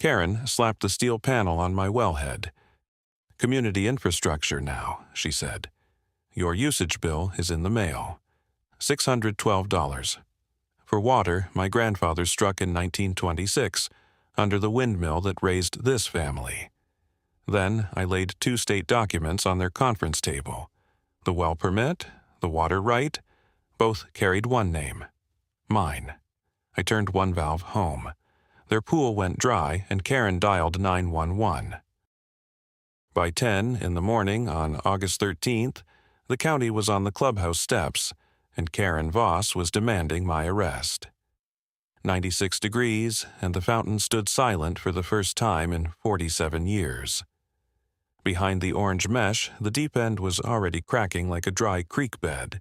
Karen slapped the steel panel on my wellhead. "Community infrastructure now," she said. "Your usage bill is in the mail. $612. For water, my grandfather struck in 1926, under the windmill that raised this family." Then I laid 2 state documents on their conference table. The well permit, the water right, both carried one name. Mine. I turned one valve home. Their pool went dry, and Karen dialed 911. By 10 in the morning on August 13th, the county was on the clubhouse steps, and Karen Voss was demanding my arrest. 96 degrees, and the fountain stood silent for the first time in 47 years. Behind the orange mesh, the deep end was already cracking like a dry creek bed.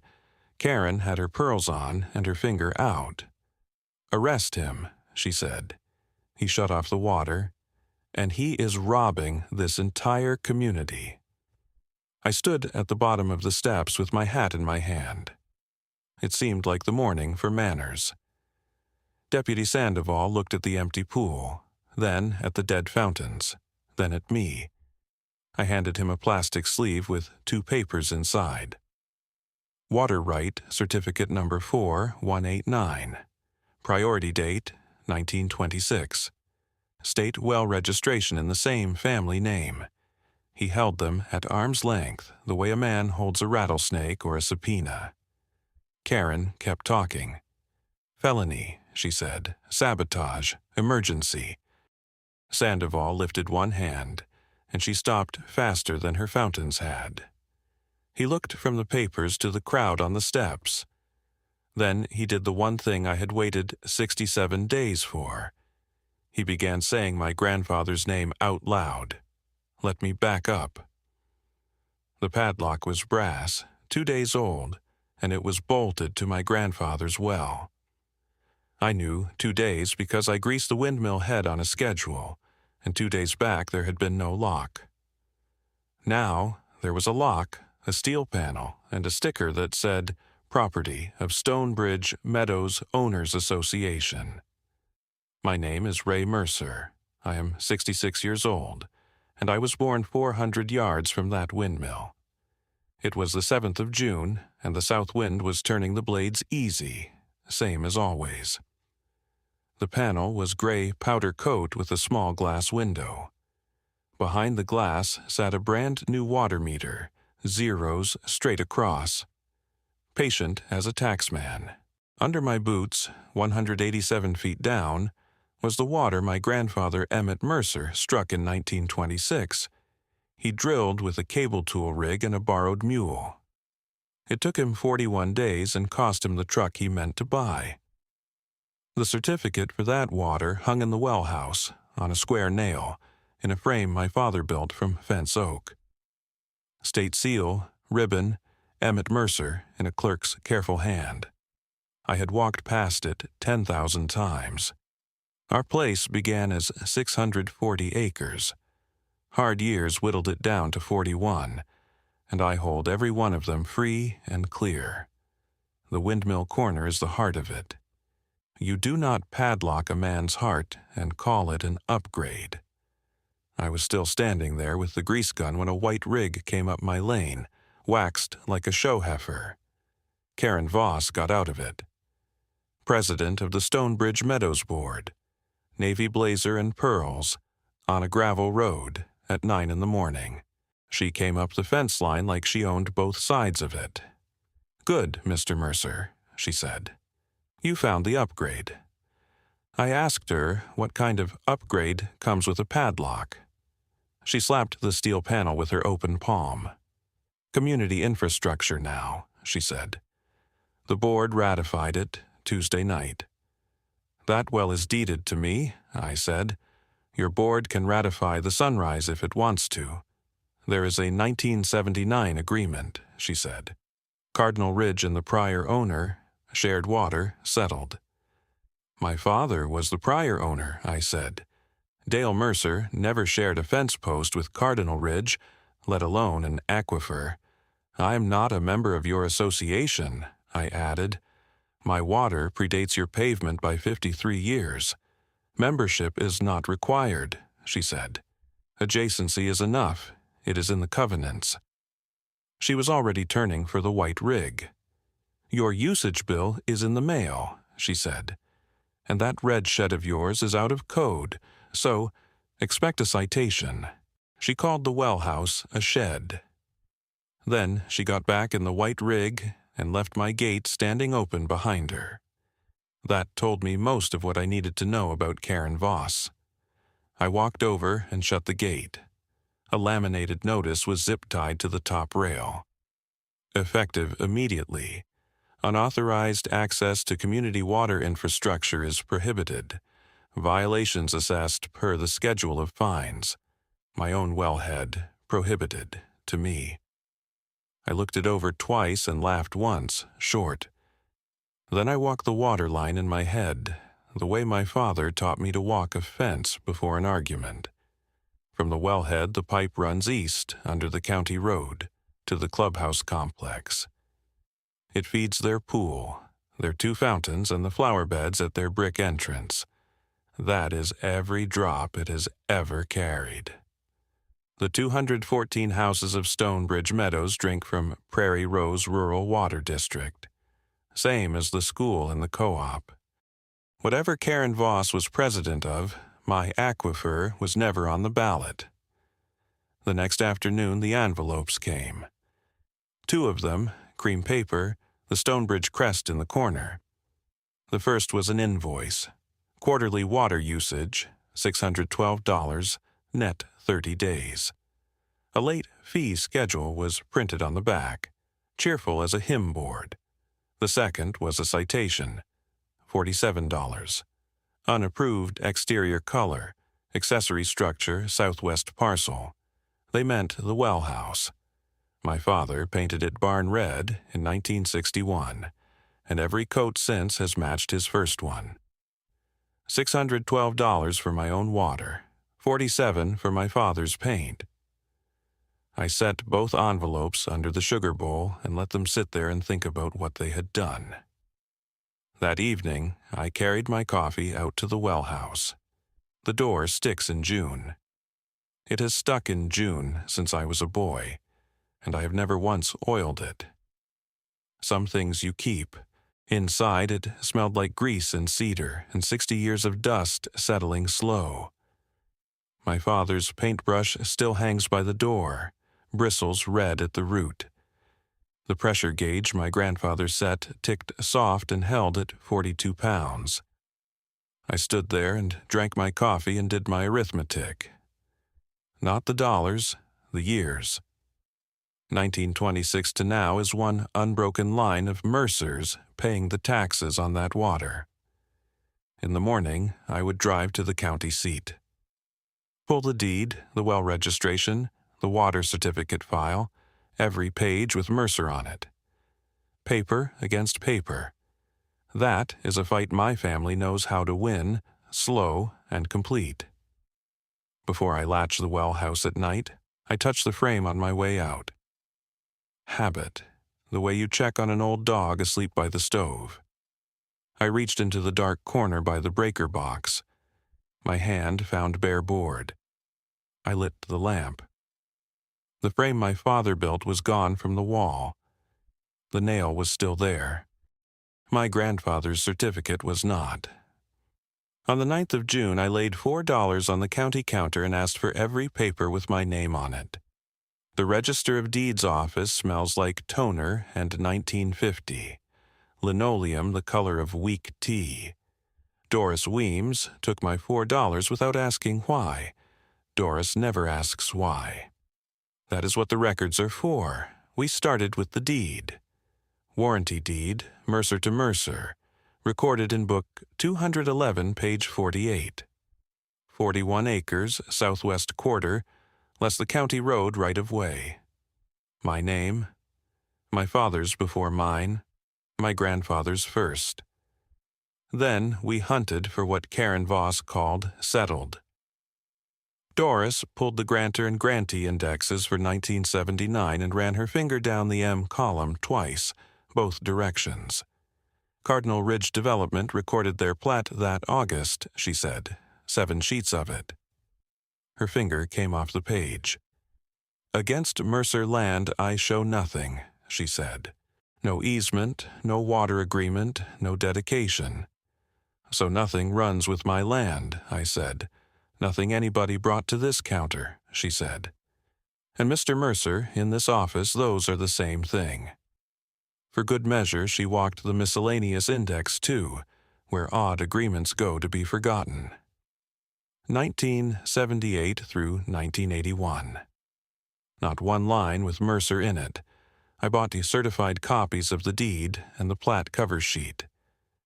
Karen had her pearls on and her finger out. "Arrest him," she said. "He shut off the water, and he is robbing this entire community." I stood at the bottom of the steps with my hat in my hand. It seemed like the morning for manners. Deputy Sandoval looked at the empty pool, then at the dead fountains, then at me. I handed him a plastic sleeve with 2 papers inside. Water right, certificate number 4189. Priority date, 1926. State well registration in the same family name. He held them at arm's length, the way a man holds a rattlesnake or a subpoena. Karen kept talking. "Felony," she said. "Sabotage. Emergency." Sandoval lifted one hand, and she stopped faster than her fountains had. He looked from the papers to the crowd on the steps. Then he did the one thing I had waited 67 days for. He began saying my grandfather's name out loud. Let me back up. The padlock was brass, 2 days old, and it was bolted to my grandfather's well. I knew 2 days because I greased the windmill head on a schedule, and 2 days back there had been no lock. Now there was a lock, a steel panel, and a sticker that said, "Property of Stonebridge Meadows Owners Association." My name is Ray Mercer. I am 66 years old, and I was born 400 yards from that windmill. It was the 7th of June, and the south wind was turning the blades easy, same as always. The panel was gray powder coat with a small glass window. Behind the glass sat a brand-new water meter, zeros straight across. Patient as a taxman. Under my boots, 187 feet down, was the water my grandfather Emmett Mercer struck in 1926. He drilled with a cable tool rig and a borrowed mule. It took him 41 days and cost him the truck he meant to buy. The certificate for that water hung in the well house, on a square nail, in a frame my father built from fence oak. State seal, ribbon, Emmett Mercer in a clerk's careful hand. I had walked past it 10,000 times. Our place began as 640 acres. Hard years whittled it down to 41, and I hold every one of them free and clear. The windmill corner is the heart of it. You do not padlock a man's heart and call it an upgrade. I was still standing there with the grease gun when a white rig came up my lane, waxed like a show heifer. Karen Voss got out of it. President of the Stonebridge Meadows Board. Navy blazer and pearls, on a gravel road at 9 in the morning. She came up the fence line like she owned both sides of it. "Good, Mr. Mercer," she said. "You found the upgrade." I asked her what kind of upgrade comes with a padlock. She slapped the steel panel with her open palm. "Community infrastructure now," she said. "The board ratified it Tuesday night." "That well is deeded to me," I said. "Your board can ratify the Sunrise if it wants to. There is a 1979 agreement," she said. Cardinal Ridge and the prior owner, shared water, settled. "My father was the prior owner," I said. "Dale Mercer never shared a fence post with Cardinal Ridge, let alone an aquifer. I'm not a member of your association," I added. "My water predates your pavement by 53 years. Membership is not required, she said. Adjacency is enough. It is in the covenants. She was already turning for the white rig. Your usage bill is in the mail, she said, and that red shed of yours is out of code, so expect a citation. She called the well house a shed. Then she got back in the white rig and left my gate standing open behind her. That told me most of what I needed to know about Karen Voss. I walked over and shut the gate. A laminated notice was zip-tied to the top rail. Effective immediately. Unauthorized access to community water infrastructure is prohibited. Violations assessed per the schedule of fines. My own wellhead, prohibited, to me. I looked it over twice and laughed once, short. Then I walked the water line in my head, the way my father taught me to walk a fence before an argument. From the wellhead, the pipe runs east, under the county road, to the Clubhouse complex. It feeds their pool, their 2 fountains, and the flower beds at their brick entrance. That is every drop it has ever carried. The 214 houses of Stonebridge Meadows drink from Prairie Rose Rural Water District. Same as the school and the co-op. Whatever Karen Voss was president of, my aquifer was never on the ballot. The next afternoon the envelopes came. 2 of them, cream paper, the Stonebridge crest in the corner. The first was an invoice. Quarterly water usage, $612, net 30 days. A late fee schedule was printed on the back, cheerful as a hymn board. The second was a citation, $47. Unapproved exterior color, accessory structure, southwest parcel. They meant the well house. My father painted it barn red in 1961, and every coat since has matched his first one. $612 for my own water, $47 for my father's paint. I set both envelopes under the sugar bowl and let them sit there and think about what they had done. That evening, I carried my coffee out to the well house. The door sticks in June. It has stuck in June since I was a boy, and I have never once oiled it. Some things you keep. Inside, it smelled like grease and cedar and 60 years of dust settling slow. My father's paintbrush still hangs by the door, bristles red at the root. The pressure gauge my grandfather set ticked soft and held at 42 pounds. I stood there and drank my coffee and did my arithmetic. Not the dollars, the years. 1926 to now is one unbroken line of Mercers paying the taxes on that water. In the morning, I would drive to the county seat. Pull the deed, the well registration, the water certificate file, every page with Mercer on it. Paper against paper. That is a fight my family knows how to win, slow and complete. Before I latch the well house at night, I touch the frame on my way out. Habit, the way you check on an old dog asleep by the stove. I reached into the dark corner by the breaker box. My hand found bare board. I lit the lamp. The frame my father built was gone from the wall. The nail was still there. My grandfather's certificate was not. On the 9th of June, I laid $4 on the county counter and asked for every paper with my name on it. The Register of Deeds office smells like toner and 1950. Linoleum the color of weak tea. Doris Weems took my $4 without asking why. Doris never asks why. That is what the records are for. We started with the deed. Warranty deed, Mercer to Mercer, recorded in book 211, page 48. 41 acres, southwest quarter, less the county road right of way. My name, my father's before mine, my grandfather's first. Then we hunted for what Karen Voss called settled. Doris pulled the grantor and grantee indexes for 1979 and ran her finger down the M column twice, both directions. Cardinal Ridge Development recorded their plat that August, she said. 7 sheets of it. Her finger came off the page. Against Mercer land I show nothing, she said. No easement, no water agreement, no dedication. So nothing runs with my land, I said. Nothing anybody brought to this counter, she said. And Mr. Mercer, in this office, those are the same thing. For good measure, she walked the miscellaneous index, too, where odd agreements go to be forgotten. 1978 through 1981. Not one line with Mercer in it. I bought the certified copies of the deed and the plat cover sheet.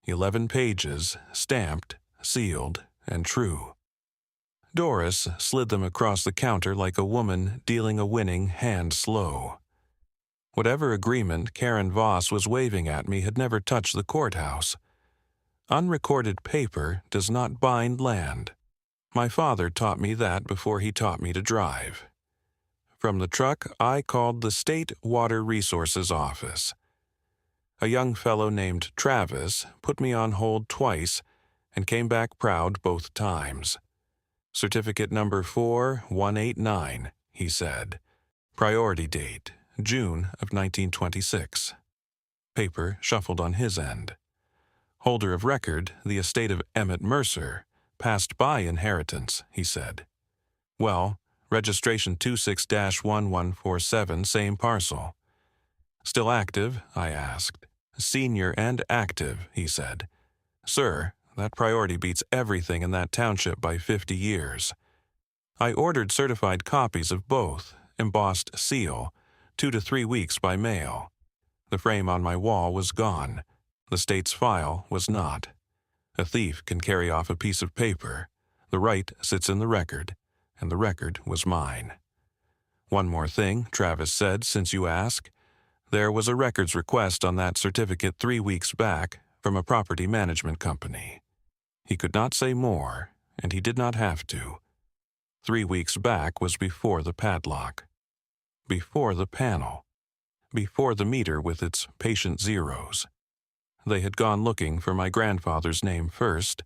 11 pages, stamped, sealed, and true. Doris slid them across the counter like a woman dealing a winning hand slow. Whatever agreement Karen Voss was waving at me had never touched the courthouse. Unrecorded paper does not bind land. My father taught me that before he taught me to drive. From the truck, I called the State Water Resources Office. A young fellow named Travis put me on hold twice and came back proud both times. Certificate number 4189, he said. Priority date, June of 1926. Paper shuffled on his end. Holder of record, the estate of Emmett Mercer, passed by inheritance, he said. Well, registration 26-1147, same parcel. Still active? I asked. Senior and active, he said. Sir, that priority beats everything in that township by 50 years. I ordered certified copies of both, embossed seal, 2 to 3 weeks by mail. The frame on my wall was gone. The state's file was not. A thief can carry off a piece of paper. The right sits in the record, and the record was mine. One more thing, Travis said, since you ask. There was a records request on that certificate 3 weeks back from a property management company. He could not say more, and he did not have to. 3 weeks back was before the padlock, before the panel, before the meter with its patient zeros. They had gone looking for my grandfather's name first,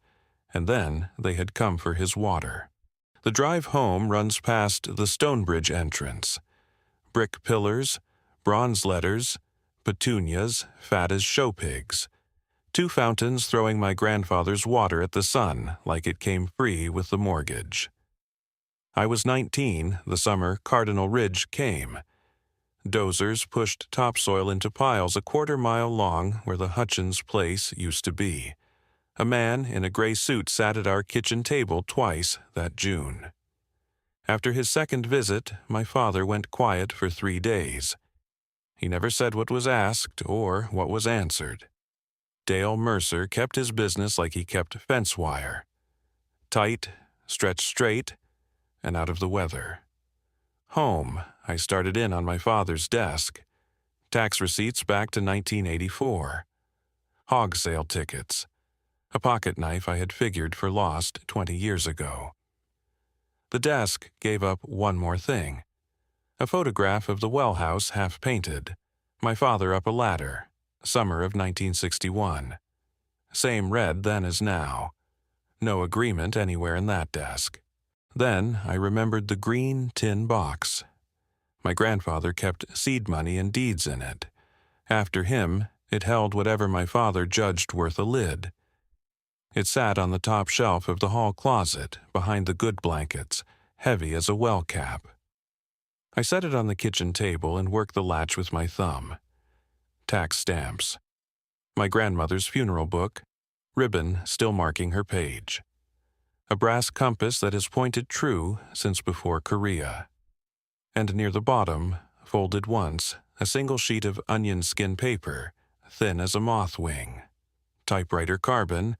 and then they had come for his water. The drive home runs past the Stonebridge entrance. Brick pillars, bronze letters, petunias, fat as show pigs. 2 fountains throwing my grandfather's water at the sun like it came free with the mortgage. I was 19 the summer Cardinal Ridge came. Dozers pushed topsoil into piles a 1/4 mile long where the Hutchins place used to be. A man in a gray suit sat at our kitchen table twice that June. After his second visit, my father went quiet for 3 days. He never said what was asked or what was answered. Dale Mercer kept his business like he kept fence wire. Tight, stretched straight, and out of the weather. Home, I started in on my father's desk. Tax receipts back to 1984. Hog sale tickets. A pocket knife I had figured for lost 20 years ago. The desk gave up one more thing. A photograph of the well house half painted. My father up a ladder. Summer of 1961. Same red then as now. No agreement anywhere in that desk. Then I remembered the green tin box. My grandfather kept seed money and deeds in it. After him, it held whatever my father judged worth a lid. It sat on the top shelf of the hall closet, behind the good blankets, heavy as a well cap. I set it on the kitchen table and worked the latch with my thumb. Tax stamps. My grandmother's funeral book, ribbon still marking her page. A brass compass that has pointed true since before Korea. And near the bottom, folded once, a single sheet of onion skin paper, thin as a moth wing. Typewriter carbon,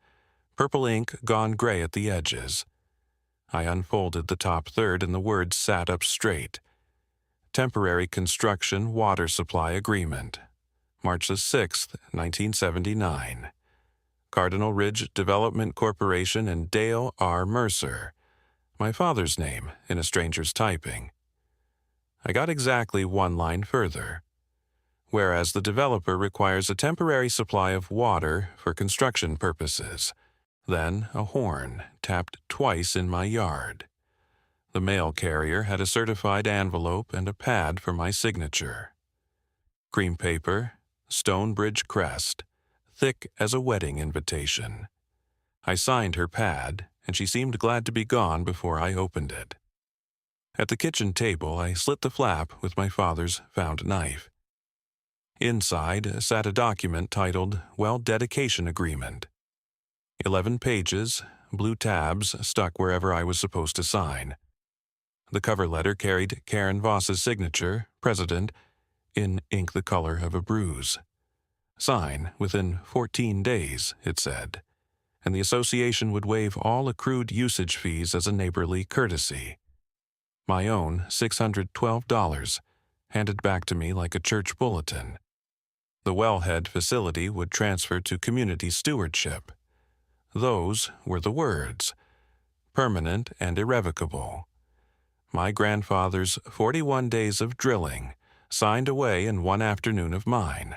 purple ink gone gray at the edges. I unfolded the top third and the words sat up straight. Temporary Construction Water Supply Agreement. March 6, 1979. Cardinal Ridge Development Corporation and Dale R. Mercer. My father's name in a stranger's typing. I got exactly one line further. whereas the developer requires a temporary supply of water for construction purposes. Then a horn tapped twice in my yard. The mail carrier had a certified envelope and a pad for my signature. Cream paper, Stonebridge crest, thick as a wedding invitation. I signed her pad, and she seemed glad to be gone before I opened it. At the kitchen table, I slit the flap with my father's found knife. Inside sat a document titled Well Dedication Agreement. 11 pages, blue tabs stuck wherever I was supposed to sign. The cover letter carried Karen Voss's signature, President, in ink the color of a bruise. Sign within 14 days, it said, and the association would waive all accrued usage fees as a neighborly courtesy. My own $612, handed back to me like a church bulletin. The wellhead facility would transfer to community stewardship. Those were the words, permanent and irrevocable. My grandfather's 41 days of drilling, signed away in one afternoon of mine.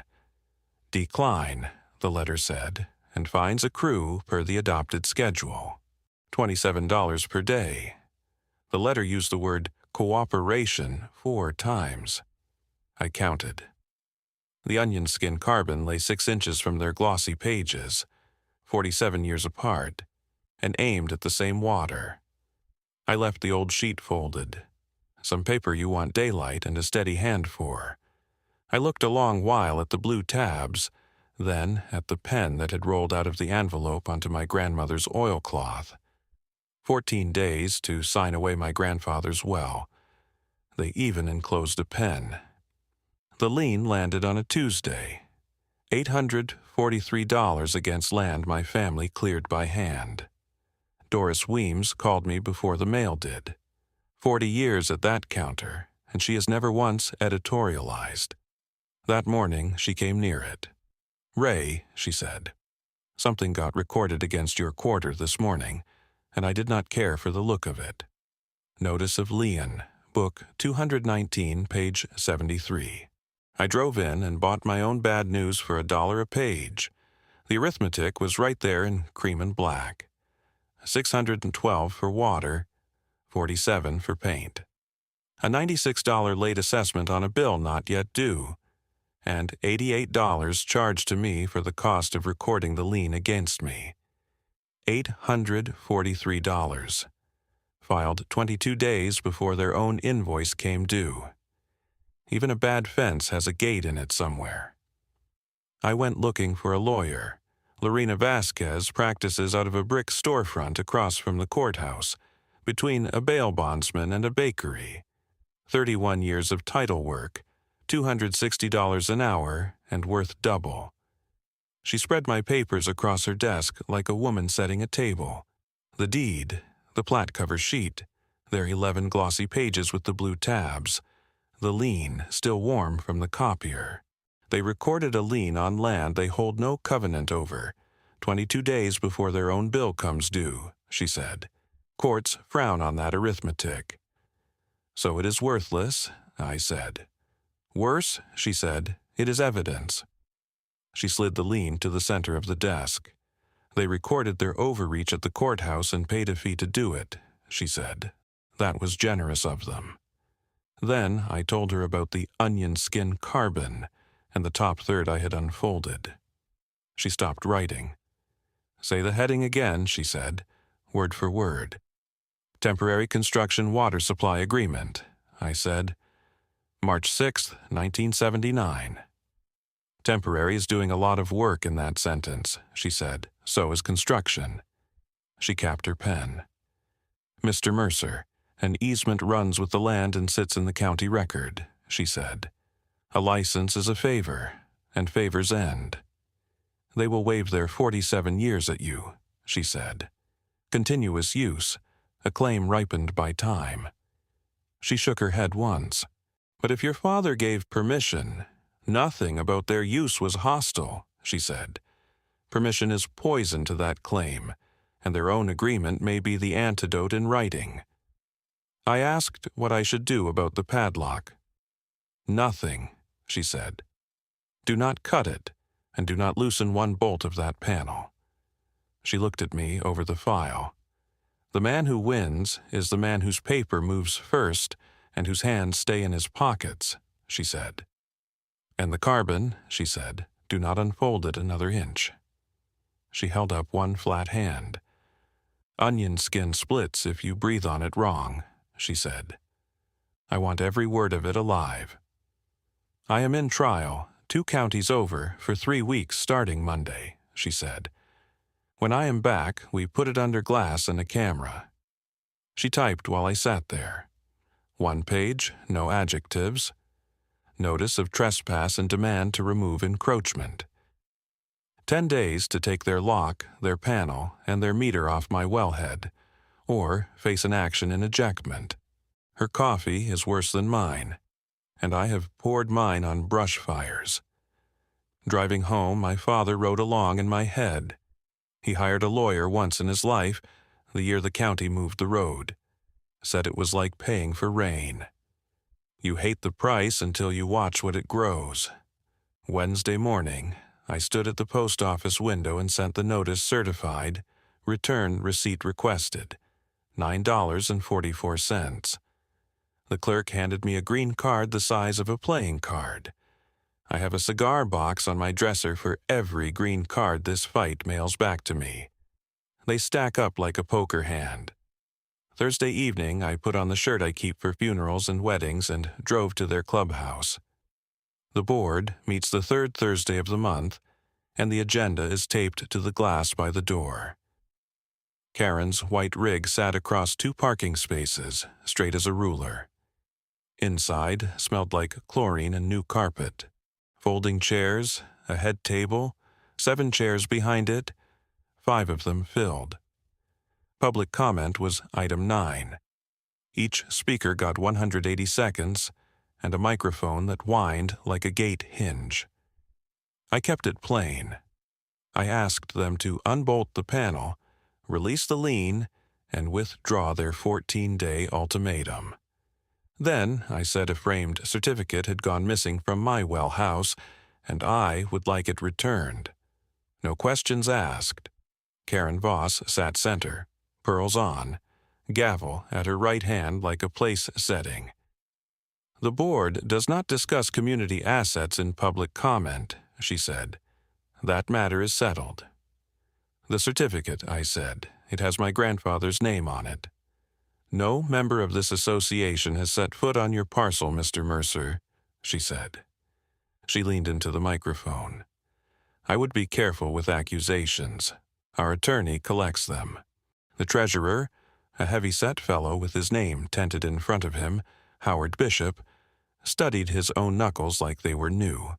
Decline, the letter said, and fines accrue per the adopted schedule. $27 per day. The letter used the word cooperation 4 times. I counted. The onion skin carbon lay 6 inches from their glossy pages, 47 years apart, and aimed at the same water. I left the old sheet folded. Some paper you want daylight and a steady hand for. I looked a long while at the blue tabs, then at the pen that had rolled out of the envelope onto my grandmother's oilcloth. 14 days to sign away my grandfather's well. They even enclosed a pen. The lien landed on a Tuesday. $843 against land my family cleared by hand. Doris Weems called me before the mail did. 40 years at that counter, and she has never once editorialized. That morning she came near it. Ray, she said, something got recorded against your quarter this morning, and I did not care for the look of it. Notice of lien, book 219, page 73. I drove in and bought my own bad news for $1 a page. The arithmetic was right there in cream and black. $612 for water, $47 for paint. A $96 late assessment on a bill not yet due, and $88 charged to me for the cost of recording the lien against me. $843. Filed 22 days before their own invoice came due. Even a bad fence has a gate in it somewhere. I went looking for a lawyer. Lorena Vasquez practices out of a brick storefront across from the courthouse, between a bail bondsman and a bakery. 31 years of title work, $260 an hour, and worth double. She spread my papers across her desk like a woman setting a table. The deed, the plat cover sheet, their 11 glossy pages with the blue tabs, the lien still warm from the copier. They recorded a lien on land they hold no covenant over, 22 days before their own bill comes due, she said. Courts frown on that arithmetic. So it is worthless, I said. Worse, she said, it is evidence. She slid the lien to the center of the desk. They recorded their overreach at the courthouse and paid a fee to do it, she said. That was generous of them. Then I told her about the onion skin carbon and the top third I had unfolded. She stopped writing. Say the heading again, she said, word for word. Temporary Construction Water Supply Agreement, I said. March 6th, 1979. Temporary is doing a lot of work in that sentence, she said. So is construction. She capped her pen. Mr. Mercer, an easement runs with the land and sits in the county record, she said. A license is a favor, and favors end. They will waive their 47 years at you, she said. Continuous use, a claim ripened by time. She shook her head once. But if your father gave permission, nothing about their use was hostile, she said. Permission is poison to that claim, and their own agreement may be the antidote in writing. I asked what I should do about the padlock. Nothing, she said. Do not cut it, and do not loosen one bolt of that panel." She looked at me over the file. "The man who wins is the man whose paper moves first and whose hands stay in his pockets," she said. "And the carbon," she said, "do not unfold it another inch." She held up one flat hand. "Onion skin splits if you breathe on it wrong," she said. "I want every word of it alive. I am in trial, 2 counties over, for 3 weeks starting Monday," she said. "When I am back, we put it under glass and a camera." She typed while I sat there. 1 page, no adjectives. Notice of trespass and demand to remove encroachment. 10 days to take their lock, their panel, and their meter off my wellhead, or face an action in ejectment. Her coffee is worse than mine, and I have poured mine on brush fires. Driving home, my father rode along in my head. He hired a lawyer once in his life, the year the county moved the road. Said it was like paying for rain. You hate the price until you watch what it grows. Wednesday morning, I stood at the post office window and sent the notice certified, return receipt requested, $9.44. The clerk handed me a green card the size of a playing card. I have a cigar box on my dresser for every green card this fight mails back to me. They stack up like a poker hand. Thursday evening, I put on the shirt I keep for funerals and weddings and drove to their clubhouse. The board meets the 3rd Thursday of the month, and the agenda is taped to the glass by the door. Karen's white rig sat across 2 parking spaces, straight as a ruler. Inside smelled like chlorine and new carpet. Folding chairs, a head table, 7 chairs behind it, 5 of them filled. Public comment was item 9. Each speaker got 180 seconds and a microphone that whined like a gate hinge. I kept it plain. I asked them to unbolt the panel, release the lien, and withdraw their 14-day ultimatum. Then I said a framed certificate had gone missing from my well house, and I would like it returned. No questions asked. Karen Voss sat center, pearls on, gavel at her right hand like a place setting. "The board does not discuss community assets in public comment," she said. "That matter is settled." "The certificate," I said. "It has my grandfather's name on it." "No member of this association has set foot on your parcel, Mr. Mercer," she said. She leaned into the microphone. "I would be careful with accusations. Our attorney collects them. The treasurer, a heavy-set fellow with his name tented in front of him, Howard Bishop, studied his own knuckles like they were new.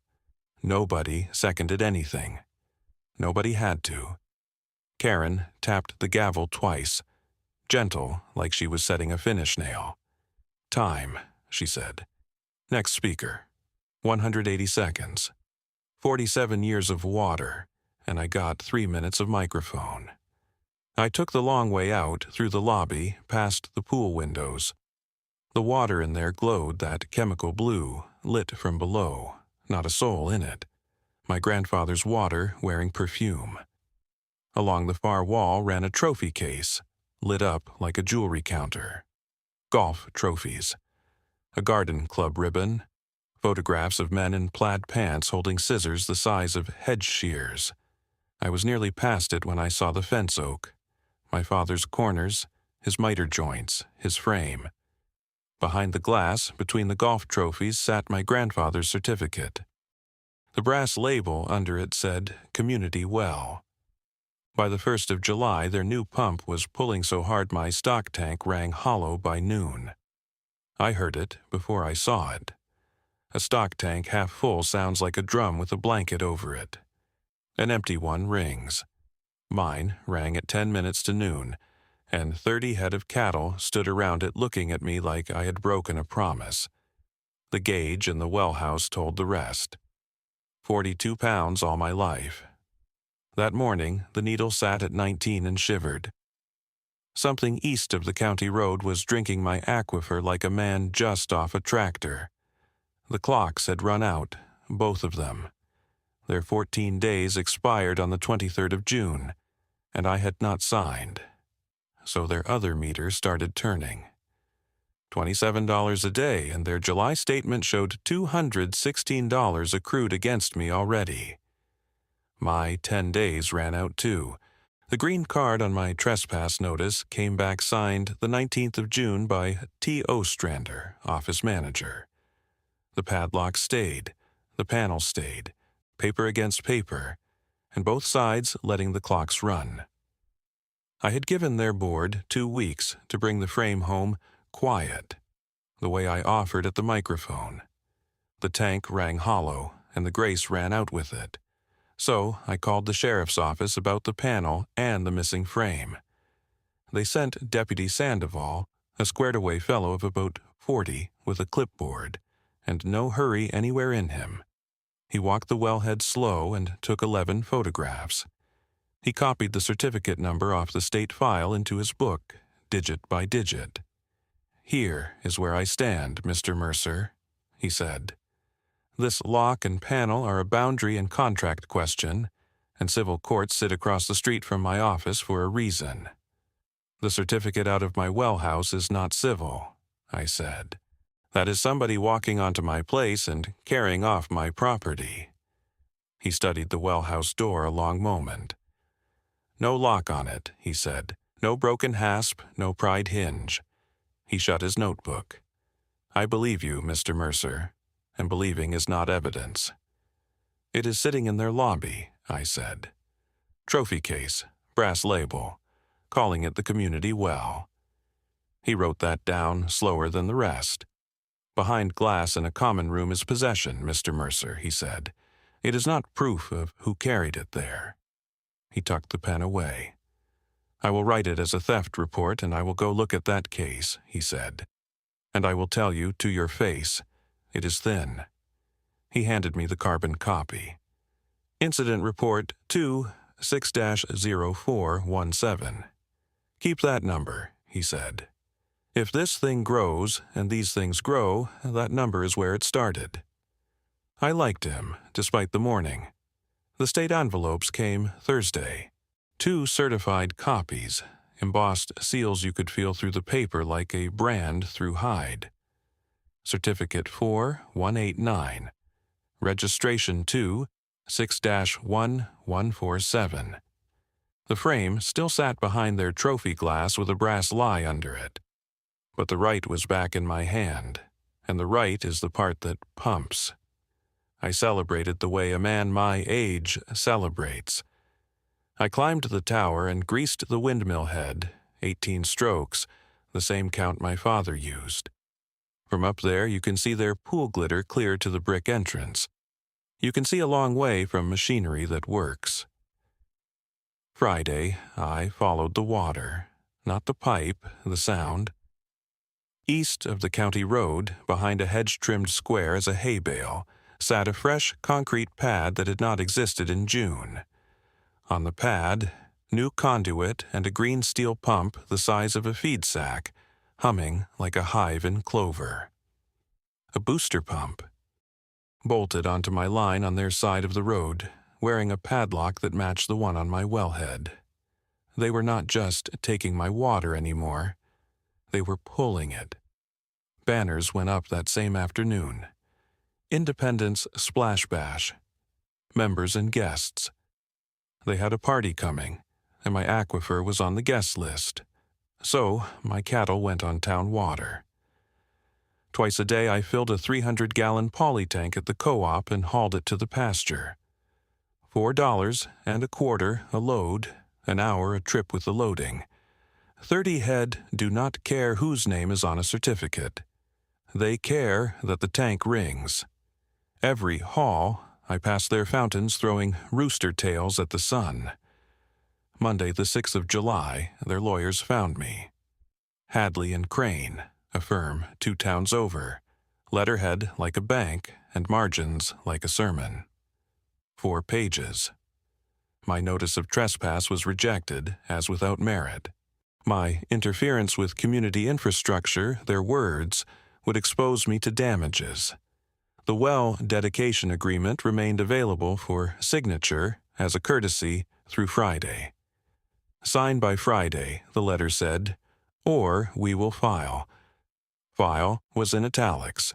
Nobody seconded anything. Nobody had to. Karen tapped the gavel twice, gentle like she was setting a finish nail. "Time," she said. "Next speaker. 180 seconds. 47 years of water, and I got 3 minutes of microphone." I took the long way out through the lobby, past the pool windows. The water in there glowed that chemical blue, lit from below, not a soul in it. My grandfather's water wearing perfume. Along the far wall ran a trophy case, lit up like a jewelry counter. Golf trophies. A garden club ribbon. Photographs of men in plaid pants holding scissors the size of hedge shears. I was nearly past it when I saw the fence oak. My father's corners, his miter joints, his frame. Behind the glass, between the golf trophies, sat my grandfather's certificate. The brass label under it said, "Community Well." By the 1st of July, their new pump was pulling so hard my stock tank rang hollow by noon. I heard it before I saw it. A stock tank half full sounds like a drum with a blanket over it. An empty one rings. Mine rang at 10 minutes to noon, and 30 head of cattle stood around it looking at me like I had broken a promise. The gauge in the well house told the rest. 42 pounds all my life. That morning, the needle sat at 19 and shivered. Something east of the county road was drinking my aquifer like a man just off a tractor. The clocks had run out, both of them. Their 14 days expired on the 23rd of June, and I had not signed. So their other meter started turning. $27 a day, and their July statement showed $216 accrued against me already. My 10 days ran out too. The green card on my trespass notice came back signed the 19th of June by T. Ostrander, office manager. The padlock stayed, the panel stayed, paper against paper, and both sides letting the clocks run. I had given their board 2 weeks to bring the frame home quiet, the way I offered at the microphone. The tank rang hollow, and the grace ran out with it. So I called the sheriff's office about the panel and the missing frame. They sent Deputy Sandoval, a squared-away fellow of about 40, with a clipboard, and no hurry anywhere in him. He walked the wellhead slow and took 11 photographs. He copied the certificate number off the state file into his book, digit by digit. "Here is where I stand, Mr. Mercer," he said. "This lock and panel are a boundary and contract question, and civil courts sit across the street from my office for a reason. The certificate out of my well house is not civil," I said. "That is somebody walking onto my place and carrying off my property." He studied the well house door a long moment. "No lock on it," he said. "No broken hasp, no pried hinge." He shut his notebook. "I believe you, Mr. Mercer, and believing is not evidence." "It is sitting in their lobby," I said. "Trophy case, brass label, calling it the community well." He wrote that down slower than the rest. "Behind glass in a common room is possession, Mr. Mercer," he said. "It is not proof of who carried it there." He tucked the pen away. "I will write it as a theft report, and I will go look at that case," he said. "And I will tell you to your face, it is thin." He handed me the carbon copy. "Incident report 2-6-0417. Keep that number," he said. "If this thing grows, and these things grow, that number is where it started." I liked him, despite the morning. The state envelopes came Thursday. 2 certified copies, embossed seals you could feel through the paper like a brand through hide. Certificate 4189. Registration 2-6-1147. The frame still sat behind their trophy glass with a brass lie under it. But the right was back in my hand, and the right is the part that pumps. I celebrated the way a man my age celebrates. I climbed the tower and greased the windmill head, 18 strokes, the same count my father used. From up there you can see their pool glitter clear to the brick entrance. You can see a long way from machinery that works. Friday, I followed the water, not the pipe, the sound. East of the county road, behind a hedge-trimmed square as a hay bale, sat a fresh concrete pad that had not existed in June. On the pad, new conduit and a green steel pump the size of a feed sack, humming like a hive in clover. A booster pump. Bolted onto my line on their side of the road, wearing a padlock that matched the one on my wellhead. They were not just taking my water anymore. They were pulling it. Banners went up that same afternoon. Independence Splash Bash. Members and guests. They had a party coming, and my aquifer was on the guest list. So my cattle went on town water. Twice a day I filled a 300-gallon poly tank at the co-op and hauled it to the pasture. $4.25 a load, an hour a trip with the loading. 30 head do not care whose name is on a certificate. They care that the tank rings. Every haul, I passed their fountains throwing rooster tails at the sun. Monday, the 6th of July, their lawyers found me. Hadley and Crane, a firm 2 towns over. Letterhead like a bank and margins like a sermon. 4 pages. My notice of trespass was rejected as without merit. My interference with community infrastructure, their words, would expose me to damages. The well dedication agreement remained available for signature as a courtesy through Friday. Signed by Friday, the letter said, "Or we will file." File was in italics.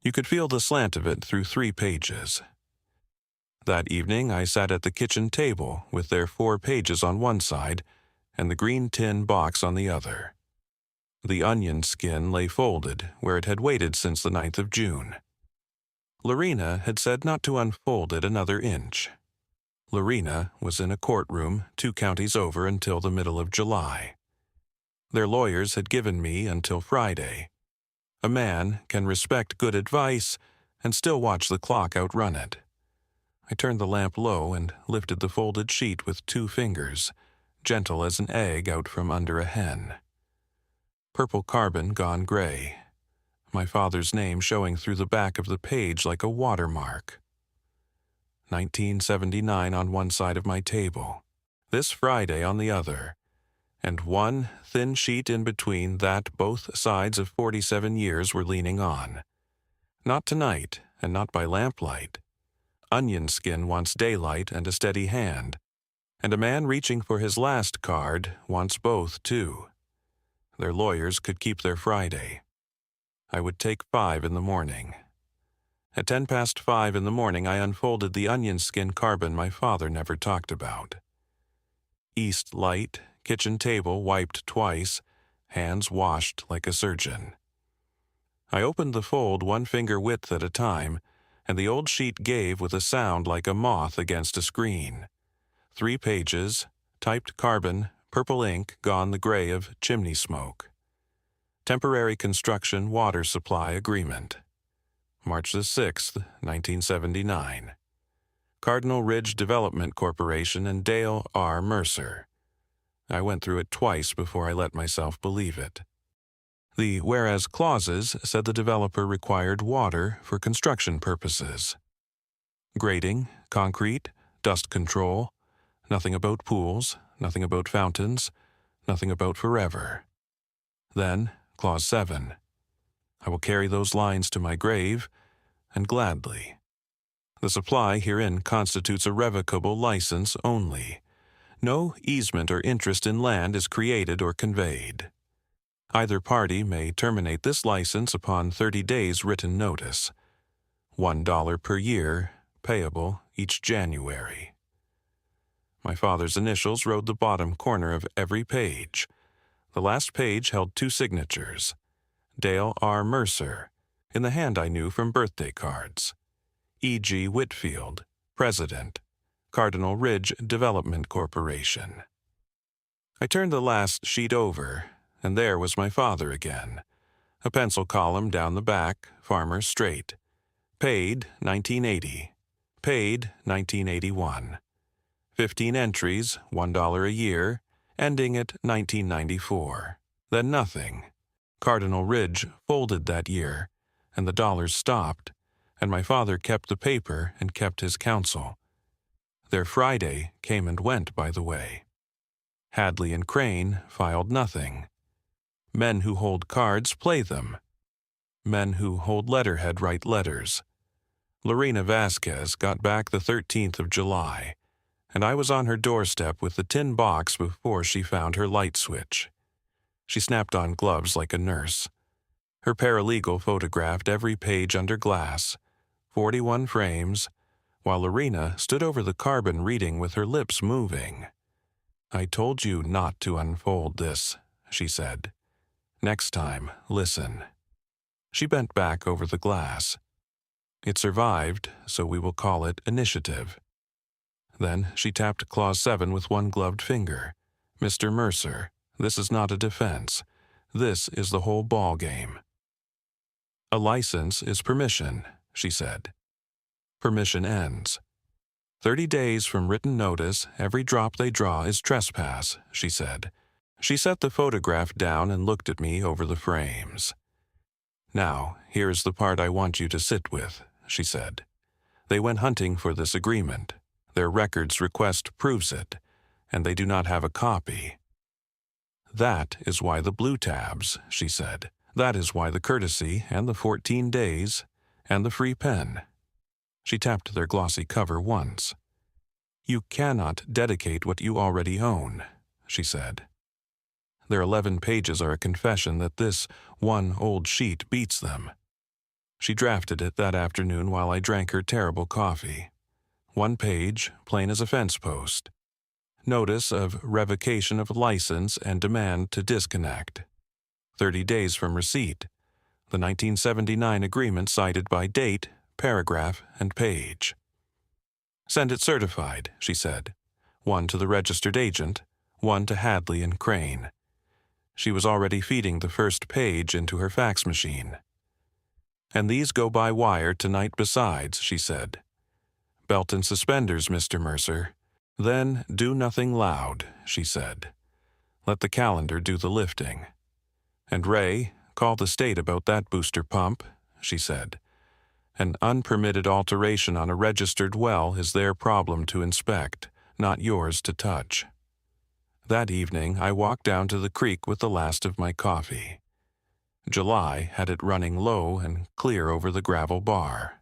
You could feel the slant of it through 3 pages. That evening I sat at the kitchen table with their 4 pages on one side and the green tin box on the other. The onion skin lay folded where it had waited since the 9th of June. Lorena had said not to unfold it another inch. Lorena was in a courtroom 2 counties over until the middle of July. Their lawyers had given me until Friday. A man can respect good advice and still watch the clock outrun it. I turned the lamp low and lifted the folded sheet with 2 fingers, gentle as an egg out from under a hen. Purple carbon gone gray. My father's name showing through the back of the page like a watermark. 1979 on one side of my table, this Friday on the other, and one thin sheet in between that both sides of 47 years were leaning on. Not tonight, and not by lamplight. Onion skin wants daylight and a steady hand, and a man reaching for his last card wants both too. Their lawyers could keep their Friday. I would take 5 in the morning. At 5:10 in the morning, I unfolded the onion skin carbon my father never talked about. East light, kitchen table wiped twice, hands washed like a surgeon. I opened the fold 1 finger width at a time, and the old sheet gave with a sound like a moth against a screen. 3 pages, typed carbon, purple ink gone the gray of chimney smoke. Temporary construction water supply agreement. March the 6th, 1979. Cardinal Ridge Development Corporation and Dale R. Mercer. I went through it twice before I let myself believe it. The whereas clauses said the developer required water for construction purposes. Grading, concrete, dust control, nothing about pools, nothing about fountains, nothing about forever. Then, Clause 7. I will carry those lines to my grave, and gladly. The supply herein constitutes a revocable license only. No easement or interest in land is created or conveyed. Either party may terminate this license upon 30 days' written notice. $1 per year, payable each January. My father's initials rode the bottom corner of every page. The last page held 2 signatures. Dale R. Mercer, in the hand I knew from birthday cards. E.G. Whitfield, President, Cardinal Ridge Development Corporation. I turned the last sheet over, and there was my father again. A pencil column down the back, Farmer Straight. Paid 1980. Paid 1981. 15 entries, $1 a year, ending at 1994. Then nothing. Cardinal Ridge folded that year, and the dollars stopped, and my father kept the paper and kept his counsel. Their Friday came and went, by the way. Hadley and Crane filed nothing. Men who hold cards play them. Men who hold letterhead write letters. Lorena Vasquez got back the 13th of July, and I was on her doorstep with the tin box before she found her light switch. She snapped on gloves like a nurse. Her paralegal photographed every page under glass, 41 frames, while Lorena stood over the carbon reading with her lips moving. "I told you not to unfold this," she said. "Next time, listen." She bent back over the glass. It survived, so we will call it initiative. Then she tapped Clause 7 with one gloved finger. "Mr. Mercer, this is not a defense. This is the whole ball game." "A license is permission," she said. "Permission ends. 30 days from written notice, every drop they draw is trespass," she said. She set the photograph down and looked at me over the frames. "Now, here is the part I want you to sit with," she said. "They went hunting for this agreement. Their records request proves it, and they do not have a copy. That is why the blue tabs," she said. "That is why the courtesy and the 14 days, And the free pen. She tapped their glossy cover once. You cannot dedicate what you already own, she said. Their 11 pages are a confession that this one old sheet beats them. She drafted it that afternoon while I drank her terrible coffee. 1 page, plain as a fence post. Notice of revocation of license and demand to disconnect. 30 days from receipt. The 1979 agreement cited by date, paragraph, and page. Send it certified, she said. 1 to the registered agent, 1 to Hadley and Crane. She was already feeding the first page into her fax machine. And these go by wire tonight besides, she said. Belt and suspenders, Mr. Mercer. Then do nothing loud, she said. Let the calendar do the lifting. And Ray, call the state about that booster pump, she said. An unpermitted alteration on a registered well is their problem to inspect, not yours to touch. That evening, I walked down to the creek with the last of my coffee. July had it running low and clear over the gravel bar.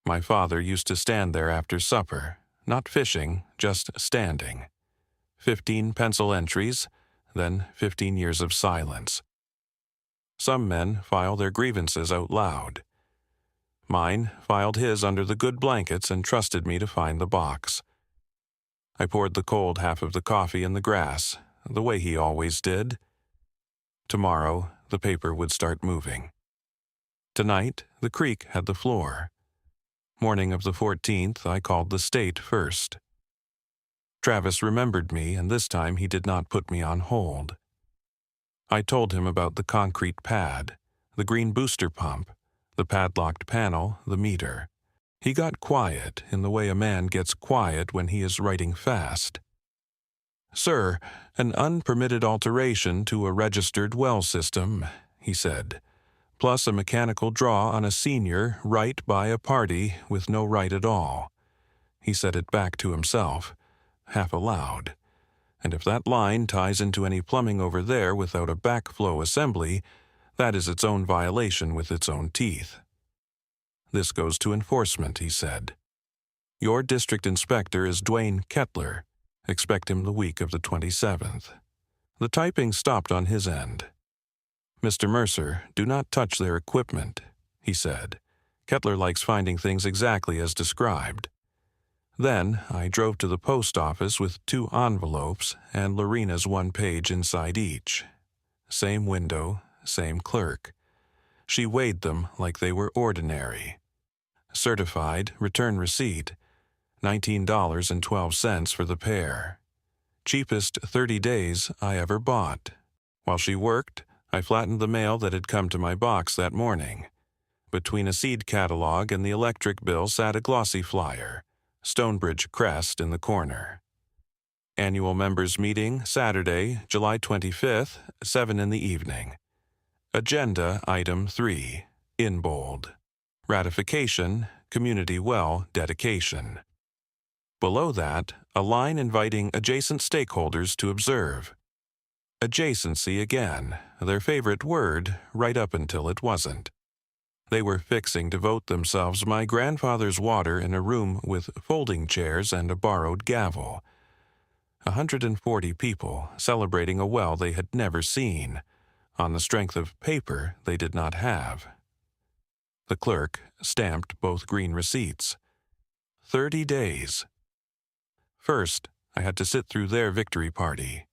My father used to stand there after supper, not fishing, just standing. 15 pencil entries, then 15 years of silence. Some men file their grievances out loud. Mine filed his under the good blankets and trusted me to find the box. I poured the cold half of the coffee in the grass, the way he always did. Tomorrow, the paper would start moving. Tonight, the creek had the floor. Morning of the 14th, I called the state first. Travis remembered me, and this time he did not put me on hold. I told him about the concrete pad, the green booster pump, the padlocked panel, the meter. He got quiet in the way a man gets quiet when he is writing fast. Sir, an unpermitted alteration to a registered well system, he said, plus a mechanical draw on a senior right by a party with no right at all. He said it back to himself, half aloud. And if that line ties into any plumbing over there without a backflow assembly, that is its own violation with its own teeth. This goes to enforcement, he said. Your district inspector is Dwayne Kettler. Expect him the week of the 27th. The typing stopped on his end. Mr. Mercer, do not touch their equipment, he said. Kettler likes finding things exactly as described. Then I drove to the post office with 2 envelopes and Lorena's 1 page inside each. Same window, same clerk. She weighed them like they were ordinary. Certified, return receipt, $19.12 for the pair. Cheapest 30 days I ever bought. While she worked, I flattened the mail that had come to my box that morning. Between a seed catalog and the electric bill sat a glossy flyer, Stonebridge crest in the corner. Annual members meeting, Saturday, July 25th, 7 in the evening. Agenda item 3, in bold. Ratification, community well dedication. Below that, a line inviting adjacent stakeholders to observe. Adjacency again, their favorite word, right up until it wasn't. They were fixing to vote themselves my grandfather's water in a room with folding chairs and a borrowed gavel. 140 people celebrating a well they had never seen, on the strength of paper they did not have. The clerk stamped both green receipts. 30 days. First, I had to sit through their victory party.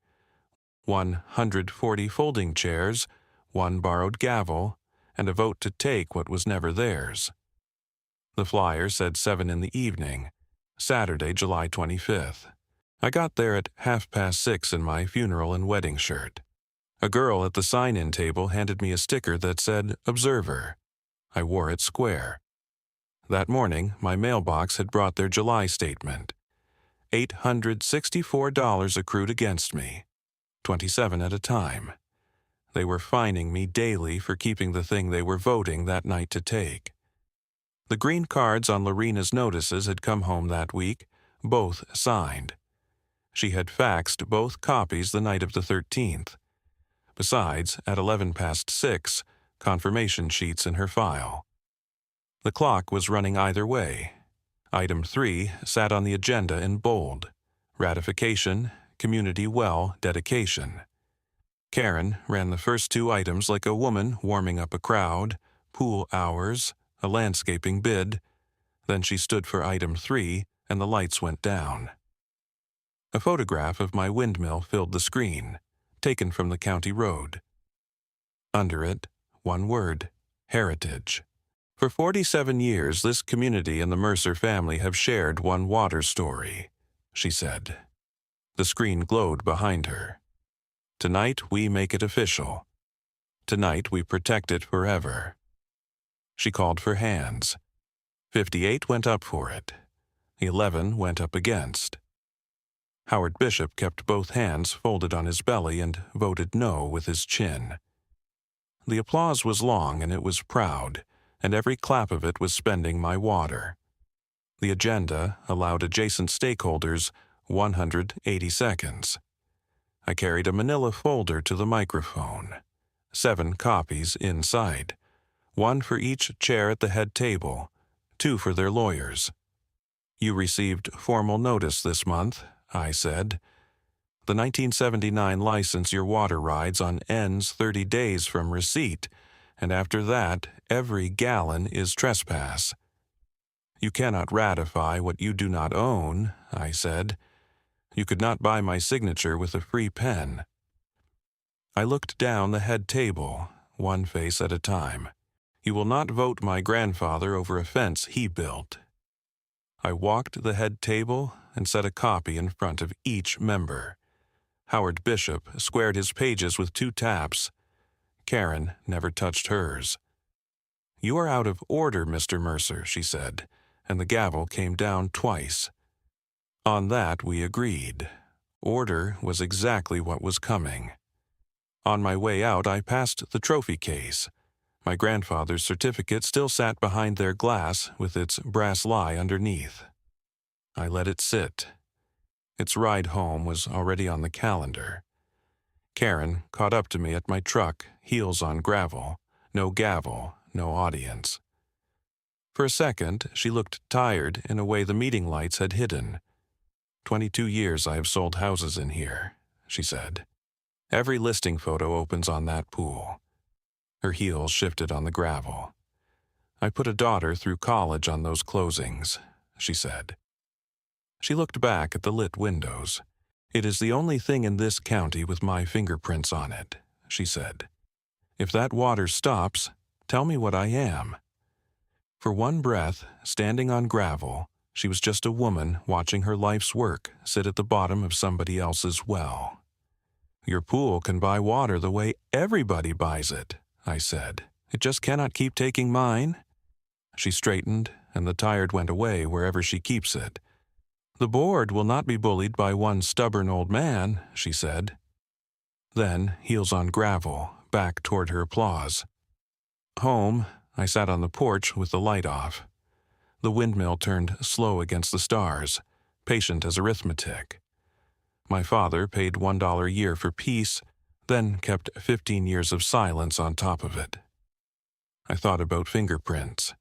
140 folding chairs, 1 borrowed gavel, and a vote to take what was never theirs. The flyer said 7 in the evening, Saturday, July 25th. I got there at 6:30 in my funeral and wedding shirt. A girl at the sign-in table handed me a sticker that said Observer. I wore it square. That morning, my mailbox had brought their July statement. $864 accrued against me, 27 at a time. They were fining me daily for keeping the thing they were voting that night to take. The green cards on Lorena's notices had come home that week, both signed. She had faxed both copies the night of the 13th. Besides, at 6:11, confirmation sheets in her file. The clock was running either way. Item 3 sat on the agenda in bold: ratification, community well dedication. Karen ran the first 2 items like a woman warming up a crowd: pool hours, a landscaping bid. Then she stood for item 3, and the lights went down. A photograph of my windmill filled the screen, taken from the county road. Under it, one word: heritage. For 47 years, this community and the Mercer family have shared one water story, she said. The screen glowed behind her. Tonight, we make it official. Tonight, we protect it forever. She called for hands. 58 went up for it. 11 went up against. Howard Bishop kept both hands folded on his belly and voted no with his chin. The applause was long and it was proud, and every clap of it was spending my water. The agenda allowed adjacent stakeholders 180 seconds. I carried a manila folder to the microphone. 7 copies inside. 1 for each chair at the head table, 2 for their lawyers. You received formal notice this month, I said. The 1979 license your water rides on ends 30 days from receipt, and after that, every gallon is trespass. You cannot ratify what you do not own, I said. You could not buy my signature with a free pen. I looked down the head table, one face at a time. You will not vote my grandfather over a fence he built. I walked the head table and set a copy in front of each member. Howard Bishop squared his pages with 2 taps. Karen never touched hers. You are out of order, Mr. Mercer, she said, and the gavel came down twice. On that we agreed. Order was exactly what was coming. On my way out, I passed the trophy case. My grandfather's certificate still sat behind their glass with its brass lie underneath. I let it sit. Its ride home was already on the calendar. Karen caught up to me at my truck, heels on gravel, no gavel, no audience. For a second, she looked tired in a way the meeting lights had hidden. 22 years I have sold houses in here, she said. Every listing photo opens on that pool. Her heels shifted on the gravel. I put a daughter through college on those closings, she said. She looked back at the lit windows. It is the only thing in this county with my fingerprints on it, she said. If that water stops, tell me what I am. For one breath, standing on gravel, she was just a woman watching her life's work sit at the bottom of somebody else's well. Your pool can buy water the way everybody buys it, I said. It just cannot keep taking mine. She straightened, and the tired went away wherever she keeps it. The board will not be bullied by one stubborn old man, she said. Then, heels on gravel, back toward her applause. Home, I sat on the porch with the light off. The windmill turned slow against the stars, patient as arithmetic. My father paid $1 a year for peace, then kept 15 years of silence on top of it. I thought about fingerprints.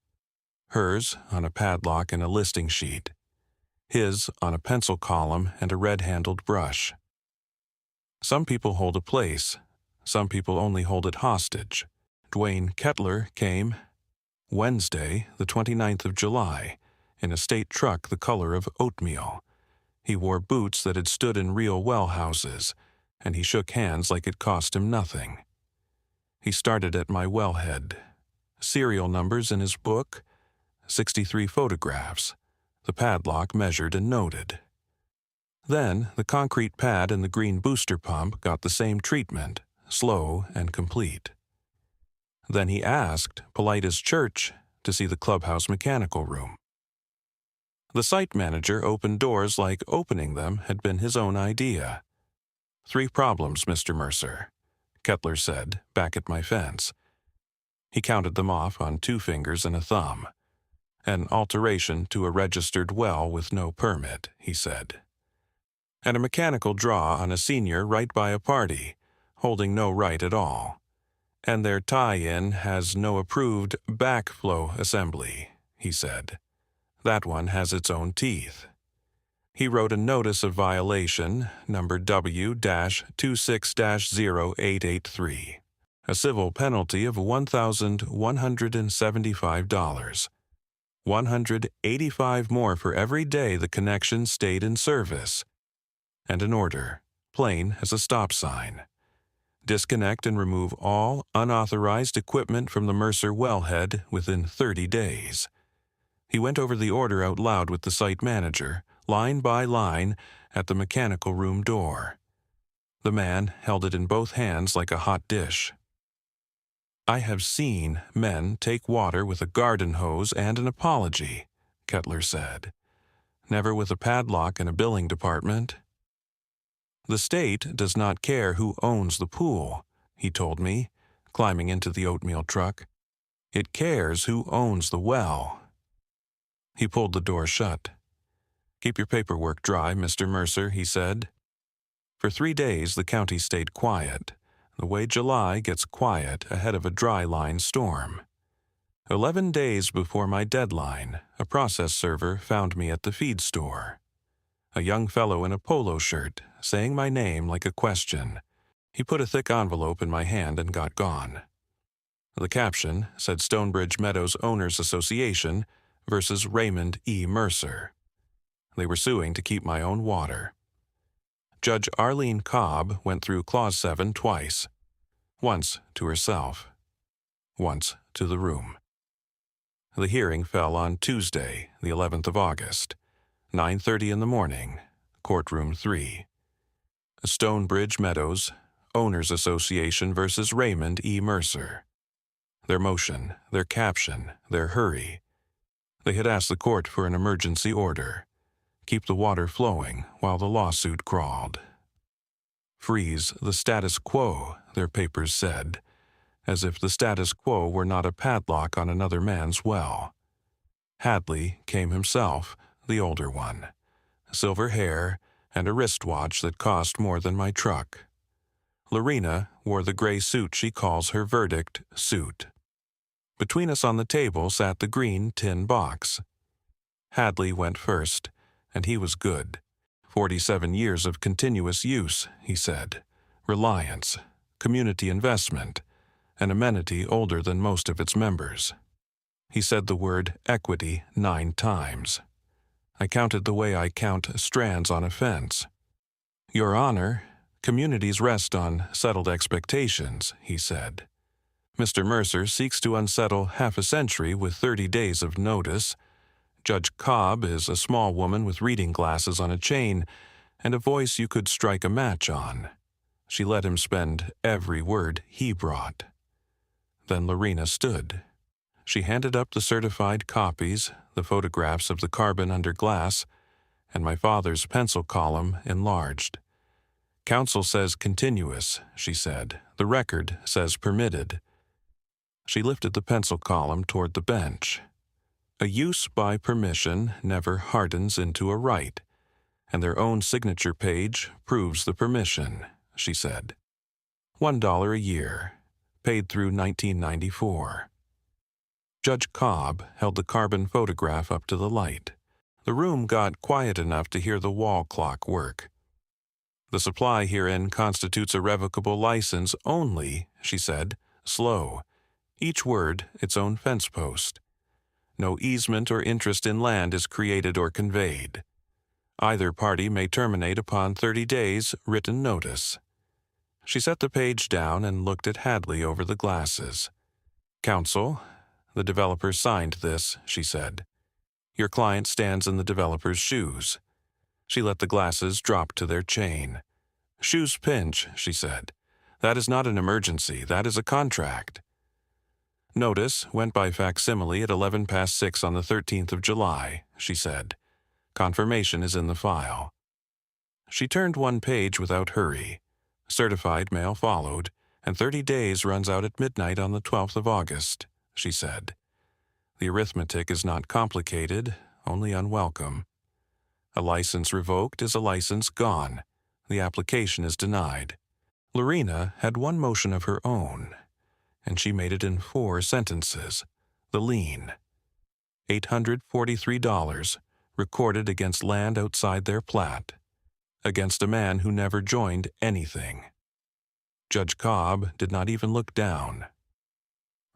Hers on a padlock and a listing sheet. His on a pencil column and a red-handled brush. Some people hold a place. Some people only hold it hostage. Dwayne Kettler came Wednesday, the 29th of July, in a state truck the color of oatmeal. He wore boots that had stood in real well houses, and he shook hands like it cost him nothing. He started at my wellhead. Serial numbers in his book, 63 photographs. The padlock measured and noted. Then the concrete pad and the green booster pump got the same treatment, slow and complete. Then he asked, polite as church, to see the clubhouse mechanical room. The site manager opened doors like opening them had been his own idea. 3 problems, Mr. Mercer, Kettler said, back at my fence. He counted them off on 2 fingers and a thumb. An alteration to a registered well with no permit, he said. And a mechanical draw on a senior right by a party, holding no right at all. And their tie-in has no approved backflow assembly, he said. That one has its own teeth. He wrote a notice of violation, number W-26-0883, a civil penalty of $1,175, $185 more for every day the connection stayed in service, and an order, plain as a stop sign. Disconnect and remove all unauthorized equipment from the Mercer wellhead within 30 days. He went over the order out loud with the site manager, line by line, at the mechanical room door. The man held it in both hands like a hot dish. I have seen men take water with a garden hose and an apology, Kettler said. Never with a padlock in a billing department. The state does not care who owns the pool, he told me, climbing into the oatmeal truck. It cares who owns the well. He pulled the door shut. Keep your paperwork dry, Mr. Mercer, he said. For 3 days the county stayed quiet, the way July gets quiet ahead of a dry line storm. 11 days before my deadline, a process server found me at the feed store. A young fellow in a polo shirt, saying my name like a question. He put a thick envelope in my hand and got gone. The caption said Stonebridge Meadows Owners Association versus Raymond E. Mercer. They were suing to keep my own water. Judge Arlene Cobb went through Clause 7 twice. Once to herself. Once to the room. The hearing fell on Tuesday, the 11th of August, 9:30 in the morning, courtroom 3. Stonebridge Meadows Owners Association versus Raymond E. Mercer. Their motion, their caption, their hurry. They had asked the court for an emergency order. Keep the water flowing while the lawsuit crawled. Freeze the status quo, their papers said, as if the status quo were not a padlock on another man's well. Hadley came himself, the older one. Silver hair and a wristwatch that cost more than my truck. Lorena wore the gray suit she calls her verdict suit. Between us on the table sat the green tin box. Hadley went first, and he was good. 47 years of continuous use, he said. Reliance, community investment, an amenity older than most of its members. He said the word equity 9 times. I counted the way I count strands on a fence. Your Honor, communities rest on settled expectations, he said. Mr. Mercer seeks to unsettle half a century with 30 days of notice. Judge Cobb is a small woman with reading glasses on a chain and a voice you could strike a match on. She let him spend every word he brought. Then Lorena stood. She handed up the certified copies, the photographs of the carbon under glass, and my father's pencil column enlarged. Counsel says continuous, she said. The record says permitted. She lifted the pencil column toward the bench. A use by permission never hardens into a right, and their own signature page proves the permission, she said. $1 a year, paid through 1994. Judge Cobb held the carbon photograph up to the light. The room got quiet enough to hear the wall clock work. The supply herein constitutes a revocable license only, she said, slow. Each word its own fence post. No easement or interest in land is created or conveyed. Either party may terminate upon 30 days' written notice. She set the page down and looked at Hadley over the glasses. Counsel, the developer signed this, she said. Your client stands in the developer's shoes. She let the glasses drop to their chain. Shoes pinch, she said. That is not an emergency, that is a contract. Notice went by facsimile at 6:11 on the 13th of July, she said. Confirmation is in the file. She turned one page without hurry. Certified mail followed, and 30 days runs out at midnight on the 12th of August, she said. The arithmetic is not complicated, only unwelcome. A license revoked is a license gone. The application is denied. Lorena had one motion of her own, and she made it in 4 sentences. The lien. $843, recorded against land outside their plat, against a man who never joined anything. Judge Cobb did not even look down.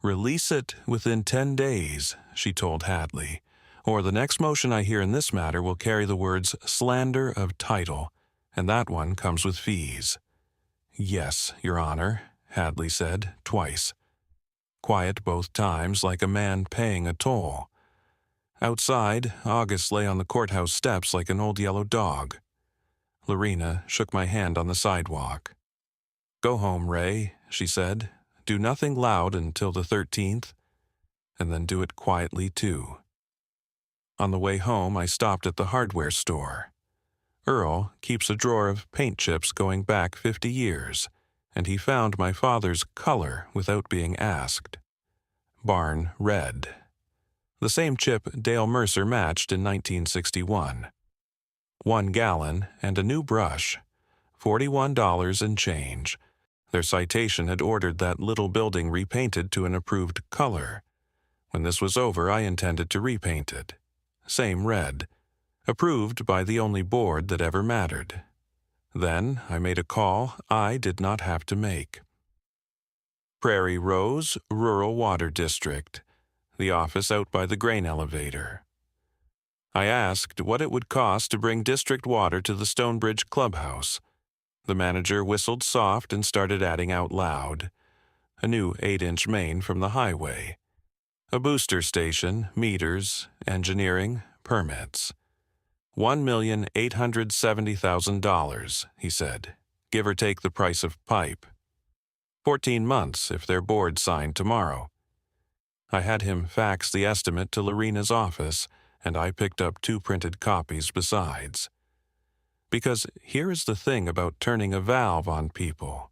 "Release it within 10 days, she told Hadley, "or the next motion I hear in this matter will carry the words slander of title, and that one comes with fees." "Yes, Your Honor," Hadley said, twice. Quiet both times, like a man paying a toll. Outside, August lay on the courthouse steps like an old yellow dog. Lorena shook my hand on the sidewalk. "Go home, Ray," she said. "Do nothing loud until the 13th, and then do it quietly, too." On the way home, I stopped at the hardware store. Earl keeps a drawer of paint chips going back 50 years, and he found my father's color without being asked. Barn red. The same chip Dale Mercer matched in 1961. 1 gallon and a new brush. $41 and change. Their citation had ordered that little building repainted to an approved color. When this was over, I intended to repaint it. Same red. Approved by the only board that ever mattered. Then I made a call I did not have to make. Prairie Rose, Rural Water District. The office out by the grain elevator. I asked what it would cost to bring district water to the Stonebridge Clubhouse. The manager whistled soft and started adding out loud. A new 8-inch main from the highway. A booster station, meters, engineering, permits. $1,870,000, he said, give or take the price of pipe. 14 months if their board signed tomorrow. I had him fax the estimate to Lorena's office, and I picked up 2 printed copies besides. Because here is the thing about turning a valve on people.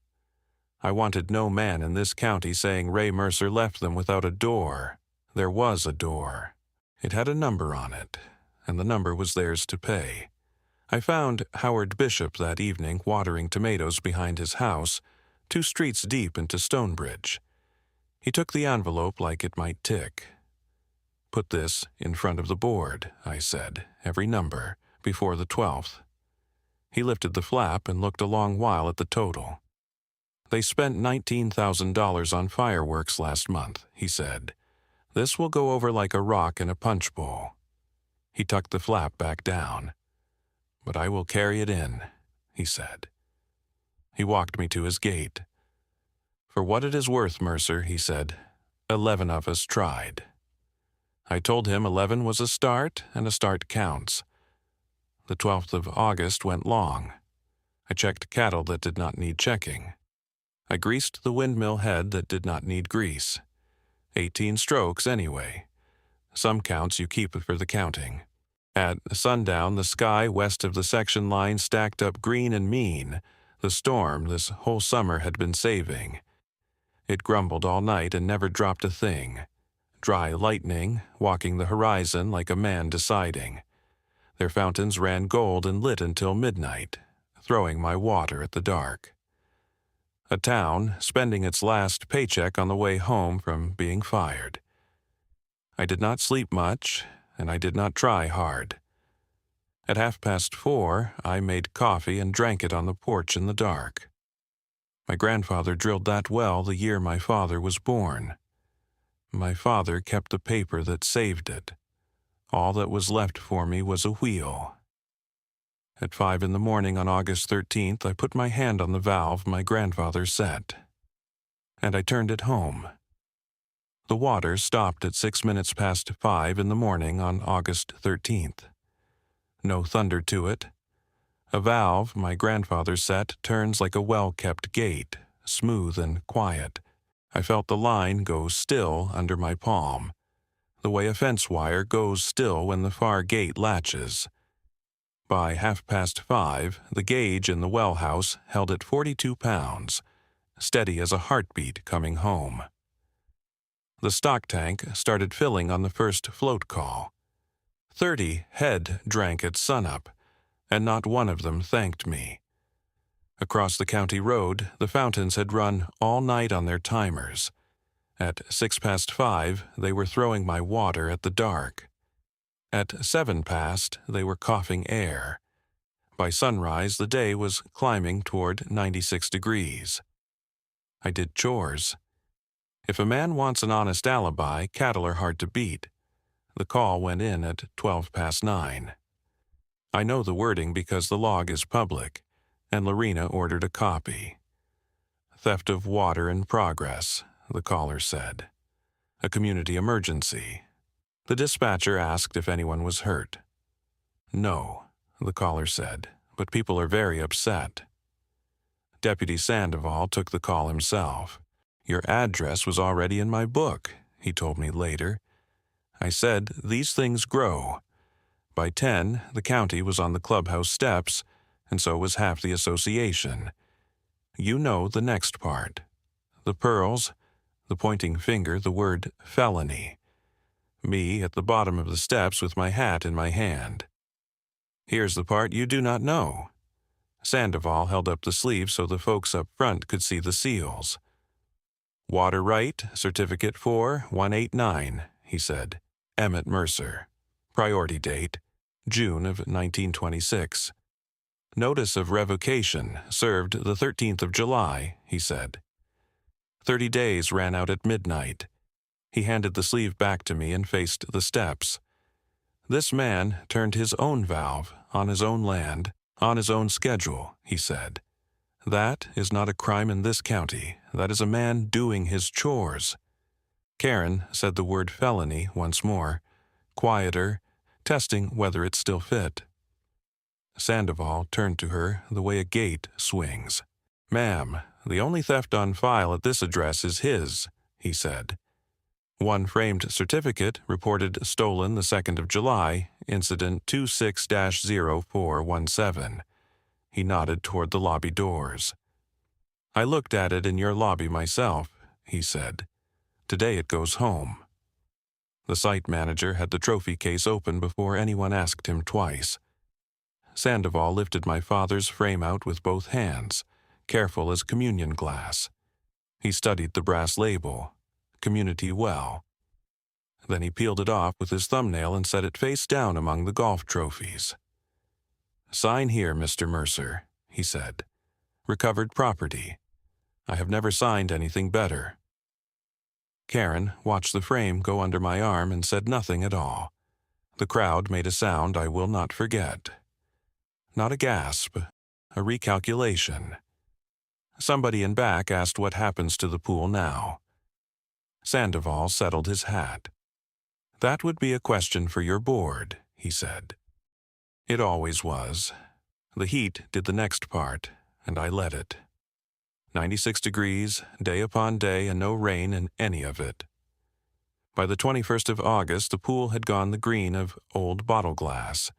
I wanted no man in this county saying Ray Mercer left them without a door. There was a door. It had a number on it, and the number was theirs to pay. I found Howard Bishop that evening watering tomatoes behind his house, 2 streets deep into Stonebridge. He took the envelope like it might tick. "Put this in front of the board," I said, "every number, before the 12th. He lifted the flap and looked a long while at the total. "They spent $19,000 on fireworks last month," he said. "This will go over like a rock in a punch bowl." He tucked the flap back down. "But I will carry it in," he said. He walked me to his gate. "For what it is worth, Mercer," he said, 11 of us tried. I told him 11 was a start, and a start counts. The 12th of August went long. I checked cattle that did not need checking. I greased the windmill head that did not need grease. 18 strokes anyway. Some counts you keep for the counting. At sundown, the sky west of the section line stacked up green and mean, the storm this whole summer had been saving. It grumbled all night and never dropped a thing. Dry lightning, walking the horizon like a man deciding. Their fountains ran gold and lit until midnight, throwing my water at the dark. A town spending its last paycheck on the way home from being fired. I did not sleep much, and I did not try hard. At 4:30, I made coffee and drank it on the porch in the dark. My grandfather drilled that well the year my father was born. My father kept the paper that saved it. All that was left for me was a wheel. At 5 in the morning on August 13th, I put my hand on the valve my grandfather set. And I turned it home. The water stopped at 6 minutes past 5 in the morning on August 13th. No thunder to it. A valve my grandfather set turns like a well-kept gate, smooth and quiet. I felt the line go still under my palm, the way a fence wire goes still when the far gate latches. By 5:30, the gauge in the well house held at 42 pounds, steady as a heartbeat coming home. The stock tank started filling on the first float call. 30 head drank at sunup, and not one of them thanked me. Across the county road, the fountains had run all night on their timers. At 5:06, they were throwing my water at the dark. At 7 past, they were coughing air. By sunrise, the day was climbing toward 96 degrees. I did chores. If a man wants an honest alibi, cattle are hard to beat. The call went in at 9:12. I know the wording because the log is public, and Lorena ordered a copy. Theft of water in progress, the caller said. A community emergency. The dispatcher asked if anyone was hurt. No, the caller said, but people are very upset. Deputy Sandoval took the call himself. Your address was already in my book, he told me later. I said, these things grow. By 10, the county was on the clubhouse steps, and so was half the association. You know the next part. The pearls, the pointing finger, the word felony. Me at the bottom of the steps with my hat in my hand. Here's the part you do not know. Sandoval held up the sleeve so the folks up front could see the seals. Water right, certificate for 189, he said. Emmett Mercer. Priority date, June of 1926. Notice of revocation served the 13th of July, he said. 30 days ran out at midnight. He handed the sleeve back to me and faced the steps. This man turned his own valve on his own land, on his own schedule, he said. That is not a crime in this county. That is a man doing his chores. Karen said the word felony once more, quieter, testing whether it still fit. Sandoval turned to her the way a gate swings. Ma'am, the only theft on file at this address is his, he said. One framed certificate reported stolen the 2nd of July, incident 26-0417. He nodded toward the lobby doors. I looked at it in your lobby myself, he said. Today it goes home. The site manager had the trophy case open before anyone asked him twice. Sandoval lifted my father's frame out with both hands, careful as communion glass. He studied the brass label, Community Well. Then he peeled it off with his thumbnail and set it face down among the golf trophies. Sign here, Mr. Mercer, he said. Recovered property. I have never signed anything better. Karen watched the frame go under my arm and said nothing at all. The crowd made a sound I will not forget. Not a gasp, a recalculation. Somebody in back asked what happens to the pool now. Sandoval settled his hat. That would be a question for your board, he said. It always was. The heat did the next part, and I let it. 96 degrees, day upon day, and no rain in any of it. By the 21st of August, the pool had gone the green of old bottle glass.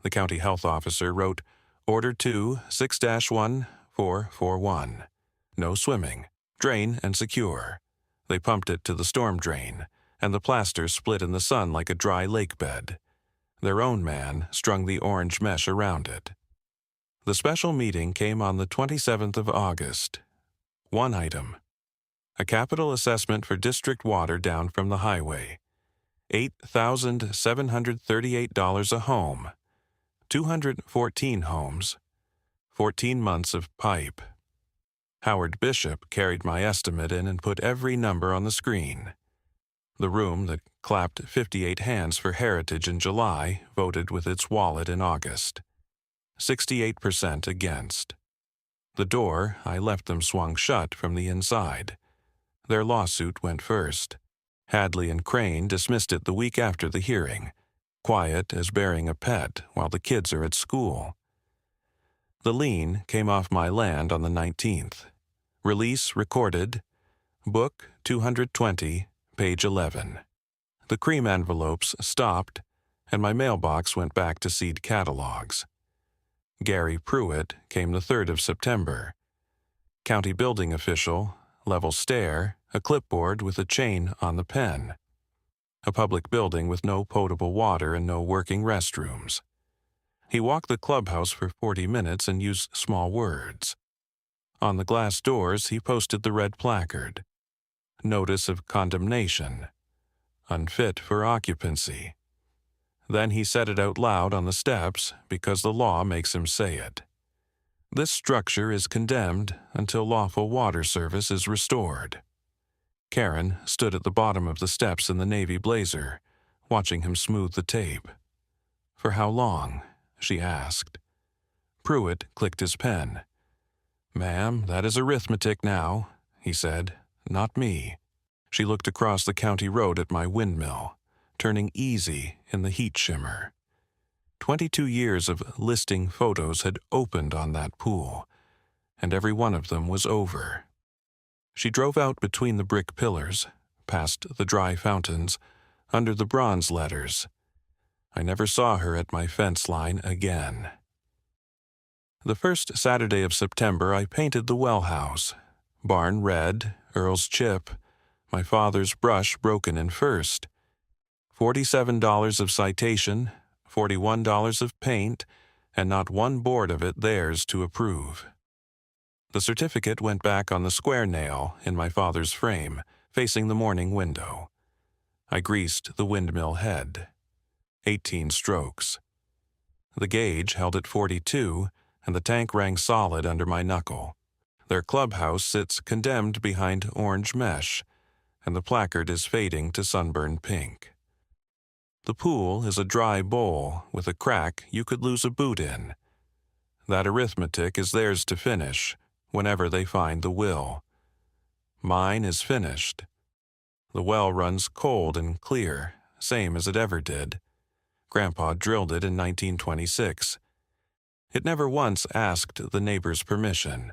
The county health officer wrote, Order 2, 6-1441. No swimming. Drain and secure. They pumped it to the storm drain, and the plaster split in the sun like a dry lake bed. Their own man strung the orange mesh around it. The special meeting came on the 27th of August. One item. A capital assessment for district water down from the highway. $8,738 a home. 214 homes. 14 months of pipe. Howard Bishop carried my estimate in and put every number on the screen. The room that clapped 58 hands for Heritage in July voted with its wallet in August. 68% against. The door, I left them swung shut from the inside. Their lawsuit went first. Hadley and Crane dismissed it the week after the hearing, quiet as burying a pet while the kids are at school. The lien came off my land on the 19th. Release recorded. Book 220, page 11. The cream envelopes stopped, and my mailbox went back to seed catalogs. Gary Pruitt came the 3rd of September. County building official, level stair, a clipboard with a chain on the pen. A public building with no potable water and no working restrooms. He walked the clubhouse for 40 minutes and used small words. On the glass doors, he posted the red placard. notice of condemnation, unfit for occupancy. Then he said it out loud on the steps because the law makes him say it. This structure is condemned until lawful water service is restored. Karen stood at the bottom of the steps in the navy blazer, watching him smooth the tape. "For how long?" she asked. Pruitt clicked his pen. "Ma'am, that is arithmetic now," he said. "Not me." She looked across the county road at my windmill, turning easy in the heat shimmer. 22 years of listing photos had opened on that pool, and every one of them was over. She drove out between the brick pillars, past the dry fountains, under the bronze letters. I never saw her at my fence line again. The first Saturday of September I painted the well house. Barn red, Earl's chip, my father's brush broken in first. $47 of citation, $41 of paint, and not one board of it theirs to approve. The certificate went back on the square nail in my father's frame, facing the morning window. I greased the windmill head. 18 strokes. The gauge held at 42, and the tank rang solid under my knuckle. Their clubhouse sits condemned behind orange mesh, and the placard is fading to sunburned pink. The pool is a dry bowl with a crack you could lose a boot in. That arithmetic is theirs to finish whenever they find the will. Mine is finished. The well runs cold and clear, same as it ever did. Grandpa drilled it in 1926. It never once asked the neighbor's permission.